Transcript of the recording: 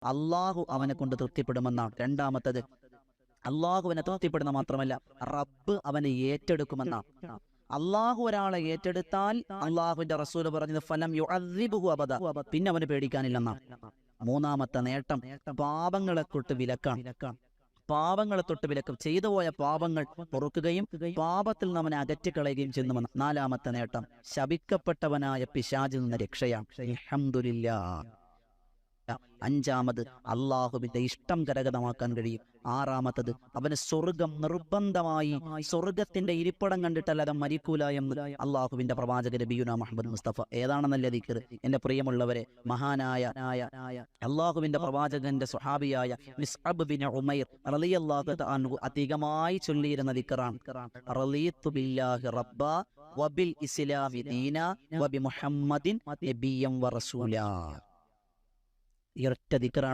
അള്ളാഹു അവനെ കൊണ്ട് തൃപ്തിപ്പെടുമെന്നാണ്. രണ്ടാമത്തത്, അള്ളാഹു അവനെ തൃപ്തിപ്പെടുന്ന മാത്രമല്ല, റബ്ബ് അവനെ ഏറ്റെടുക്കുമെന്നാണ്. അള്ളാഹു ഒരാളെ ഏറ്റെടുത്താൽ അള്ളാഹുവിന്റെ റസൂൽ പറഞ്ഞത് ഫലം യുഅദ്ദിബുഹു അബദ, പിന്നെ അവന് പേടിക്കാനില്ലെന്നാണ്. മൂന്നാമത്തെ നേട്ടം, പാപങ്ങളെ തൊട്ട് വിലക്കാണ്. പാപങ്ങളെ തൊട്ട് വിലക്കും, ചെയ്തു പോയ പാപങ്ങൾ പൊറുക്കുകയും പാപത്തിൽ നിന്ന് അവനെ അകറ്റിക്കളയുകയും ചെയ്യുന്നു. നാലാമത്തെ നേട്ടം, ശപിക്കപ്പെട്ടവനായ പിശാചിൽ നിന്ന് രക്ഷയാണ്. അൽഹംദുലില്ലാഹ്. അഞ്ചാമത്, അള്ളാഹുവിന്റെ ഇഷ്ടം കരഗതമാക്കാൻ കഴിയും. ആറാമത്തത്, അവന് സ്വർഗം നിർബന്ധമായി, സ്വർഗത്തിന്റെ ഇരിപ്പിടം കണ്ടിട്ടല്ലാതെ മരിക്കൂല എന്ന് അള്ളാഹുവിന്റെ പ്രവാചകൻ നബിയുനാ മുഹമ്മദ് മുസ്തഫ. ഏതാണെന്നല്ല ദിക്ർ എന്റെ പ്രിയമുള്ളവരെ? മഹാനായ അള്ളാഹുവിന്റെ പ്രവാചകന്റെ സ്വഹാബിയായ മിസ്അബ് ബിൻ ഉമൈർ റളിയല്ലാഹു അൻഹു അധികമായി ചൊല്ലിയിരുന്ന ദിക്റാണ്, റളീതു ബില്ലാഹി റബ്ബ വബിൽ ഇസ്ലാമി ദീന വബി മുഹമ്മദിൻ നബിയ്യൻ വറസൂലാ. ഈ ഒറ്റ ദിക്റാണ്